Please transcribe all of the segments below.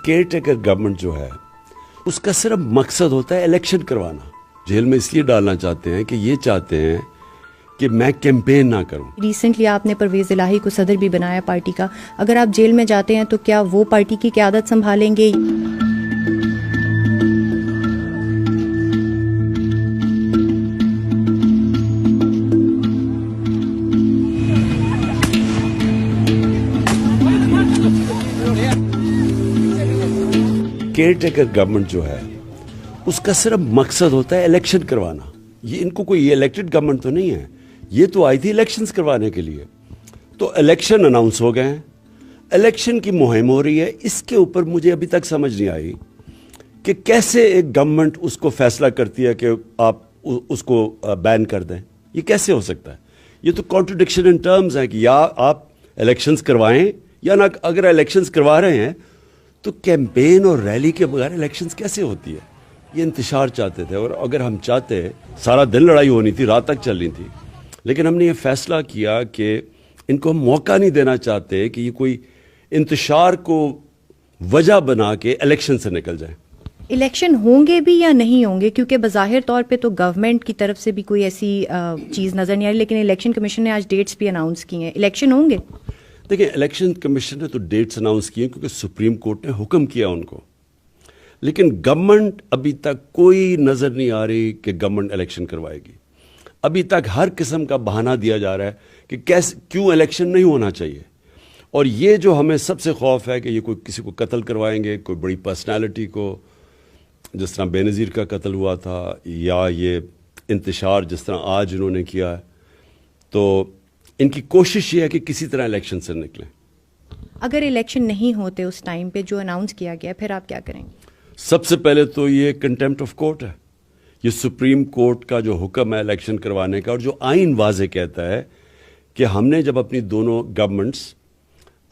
Care taker government جو ہے اس کا صرف مقصد ہوتا ہے الیکشن کروانا. جیل میں اس لیے ڈالنا چاہتے ہیں کہ یہ چاہتے ہیں کہ میں کیمپین نہ کروں. ریسنٹلی آپ نے پرویز الہی کو صدر بھی بنایا پارٹی کا. اگر آپ جیل میں جاتے ہیں تو کیا وہ پارٹی کی قیادت سنبھالیں گے؟ کیئر ٹیکر گورنمنٹ جو ہے اس کا صرف مقصد ہوتا ہے الیکشن کروانا. یہ ان کو کوئی الیکٹڈ گورنمنٹ تو نہیں ہے, یہ تو آئی تھی الیکشنز کروانے کے لیے. تو الیکشن اناؤنس ہو گئے ہیں, الیکشن کی مہم ہو رہی ہے. اس کے اوپر مجھے ابھی تک سمجھ نہیں آئی کہ کیسے ایک گورنمنٹ اس کو فیصلہ کرتی ہے کہ آپ اس کو بین کر دیں. یہ کیسے ہو سکتا ہے؟ یہ تو کانٹرڈکشن ان ٹرمز ہیں کہ یا آپ الیکشنز کروائیں یا نہ. اگر الیکشنز کروا رہے ہیں تو کیمپین اور ریلی کے بغیر الیکشنز کیسے ہوتی ہے؟ یہ انتشار چاہتے تھے, اور اگر ہم چاہتے, سارا دن لڑائی ہونی تھی, رات تک چلنی تھی, لیکن ہم نے یہ فیصلہ کیا کہ ان کو ہم موقع نہیں دینا چاہتے کہ یہ کوئی انتشار کو وجہ بنا کے الیکشن سے نکل جائیں. الیکشن ہوں گے بھی یا نہیں ہوں گے؟ کیونکہ بظاہر طور پہ تو گورنمنٹ کی طرف سے بھی کوئی ایسی چیز نظر نہیں آ رہی, لیکن الیکشن کمیشن نے آج ڈیٹس بھی اناؤنس کی ہیں. الیکشن ہوں گے؟ دیکھیں, الیکشن کمیشن نے تو ڈیٹس اناؤنس کی ہیں کیونکہ سپریم کورٹ نے حکم کیا ان کو, لیکن گورنمنٹ ابھی تک کوئی نظر نہیں آ رہی کہ گورنمنٹ الیکشن کروائے گی. ابھی تک ہر قسم کا بہانہ دیا جا رہا ہے کہ کیوں الیکشن نہیں ہونا چاہیے. اور یہ جو ہمیں سب سے خوف ہے کہ یہ کوئی کسی کو قتل کروائیں گے, کوئی بڑی پرسنالٹی کو, جس طرح بے نظیر کا قتل ہوا تھا, یا یہ انتشار جس طرح آج انہوں نے کیا ہے. تو ان کی کوشش یہ ہے کہ کسی طرح الیکشن سے نکلیں. اگر الیکشن نہیں ہوتے اس ٹائم پہ جو اناؤنس کیا گیا, پھر آپ کیا کریں گے؟ سب سے پہلے تو یہ کنٹیمپٹ آف کورٹ ہے. یہ سپریم کورٹ کا جو حکم ہے الیکشن کروانے کا, اور جو آئین واضح کہتا ہے کہ ہم نے جب اپنی دونوں گورنمنٹس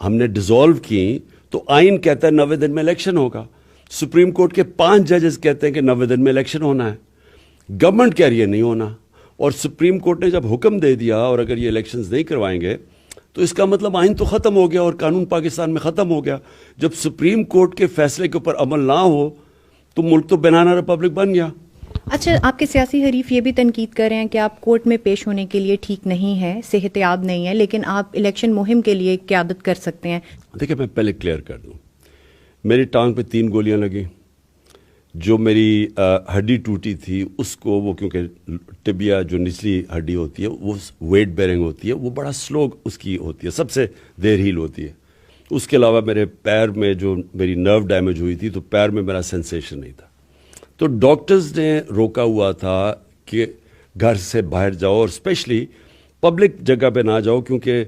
ہم نے ڈیزالو کی تو آئین کہتا ہے 90 دن میں الیکشن ہوگا. سپریم کورٹ کے 5 ججز کہتے ہیں کہ 90 دن میں الیکشن ہونا ہے. گورنمنٹ کہہ رہی ہے نہیں ہونا, اور سپریم کورٹ نے جب حکم دے دیا, اور اگر یہ الیکشنز نہیں کروائیں گے تو اس کا مطلب آئین تو ختم ہو گیا اور قانون پاکستان میں ختم ہو گیا. جب سپریم کورٹ کے فیصلے کے اوپر عمل نہ ہو تو ملک تو بنانا ریپبلک بن گیا. اچھا, آپ کے سیاسی حریف یہ بھی تنقید کر رہے ہیں کہ آپ کورٹ میں پیش ہونے کے لیے ٹھیک نہیں ہے, صحت یاب نہیں ہے, لیکن آپ الیکشن مہم کے لیے قیادت کر سکتے ہیں. دیکھیں, میں پہلے کلیئر کر دوں, میری ٹانگ پہ 3 گولیاں لگیں. جو میری ہڈی ٹوٹی تھی اس کو, وہ کیونکہ ٹبیا جو نچلی ہڈی ہوتی ہے وہ ویٹ بیرنگ ہوتی ہے, وہ بڑا سلو اس کی ہوتی ہے, سب سے دیر ہیل ہوتی ہے. اس کے علاوہ میرے پیر میں جو میری نرو ڈیمیج ہوئی تھی تو پیر میں میرا سینسیشن نہیں تھا. تو ڈاکٹرز نے روکا ہوا تھا کہ گھر سے باہر جاؤ, اور اسپیشلی پبلک جگہ پہ نہ جاؤ, کیونکہ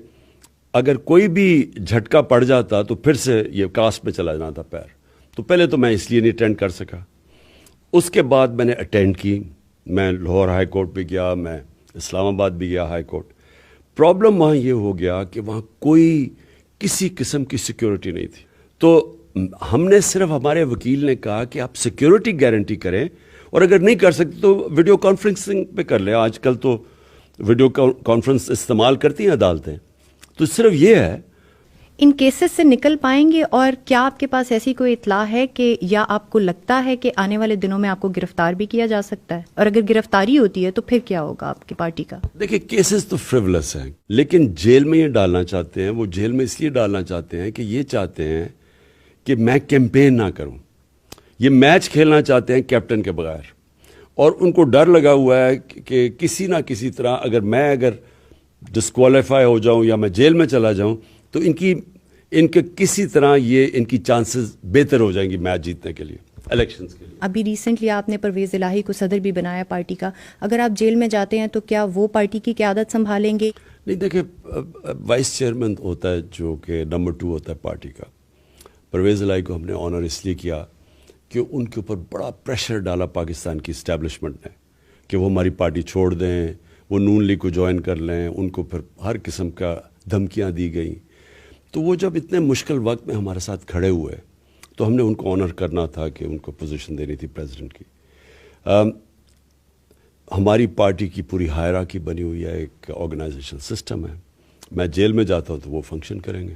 اگر کوئی بھی جھٹکا پڑ جاتا تو پھر سے یہ کاسٹ میں چلا جانا تھا پیر. تو پہلے تو میں اس لیے نہیں اٹینڈ کر سکا. اس کے بعد میں نے اٹینڈ کی, میں لاہور ہائی کورٹ بھی گیا, میں اسلام آباد بھی گیا ہائی کورٹ. پرابلم وہاں یہ ہو گیا کہ وہاں کوئی کسی قسم کی سیکیورٹی نہیں تھی. تو ہم نے صرف, ہمارے وکیل نے کہا کہ آپ سیکیورٹی گارنٹی کریں, اور اگر نہیں کر سکتے تو ویڈیو کانفرنسنگ پہ کر لیں. آج کل تو ویڈیو کانفرنس استعمال کرتی ہیں عدالتیں. تو صرف یہ ہے. ان کیسز سے نکل پائیں گے؟ اور کیا آپ کے پاس ایسی کوئی اطلاع ہے کہ, یا آپ کو لگتا ہے کہ آنے والے دنوں میں آپ کو گرفتار بھی کیا جا سکتا ہے؟ اور اگر گرفتاری ہوتی ہے تو پھر کیا ہوگا آپ کی پارٹی کا؟ دیکھیں, کیسز تو فریولس ہیں, لیکن جیل میں یہ ڈالنا چاہتے ہیں, وہ جیل میں اس لیے ڈالنا چاہتے ہیں کہ یہ چاہتے ہیں کہ میں کیمپین نہ کروں. یہ میچ کھیلنا چاہتے ہیں کیپٹن کے بغیر, اور ان کو ڈر لگا ہوا ہے کہ کسی نہ کسی طرح اگر ڈسکوالیفائی ہو جاؤں یا میں جیل میں چلا جاؤں تو ان کے کسی طرح یہ ان کی چانسز بہتر ہو جائیں گی میچ جیتنے کے لیے, الیکشنز کے لیے. ابھی ریسنٹلی آپ نے پرویز الہی کو صدر بھی بنایا پارٹی کا. اگر آپ جیل میں جاتے ہیں تو کیا وہ پارٹی کی قیادت سنبھالیں گے؟ نہیں, دیکھیں, وائس چیئرمین ہوتا ہے جو کہ نمبر 2 ہوتا ہے پارٹی کا. پرویز الہی کو ہم نے آنر اس لیے کیا کہ ان کے اوپر بڑا پریشر ڈالا پاکستان کی اسٹیبلشمنٹ نے کہ وہ ہماری پارٹی چھوڑ دیں, وہ نون لیگ کو جوائن کر لیں. ان کو پھر ہر قسم کا دھمکیاں دی گئیں. تو وہ جب اتنے مشکل وقت میں ہمارے ساتھ کھڑے ہوئے تو ہم نے ان کو آنر کرنا تھا کہ ان کو پوزیشن دینی تھی پریزیڈنٹ کی. ہماری پارٹی کی پوری ہائرارکی بنی ہوئی ہے, ایک آرگنائزیشن سسٹم ہے. میں جیل میں جاتا ہوں تو وہ فنکشن کریں گے.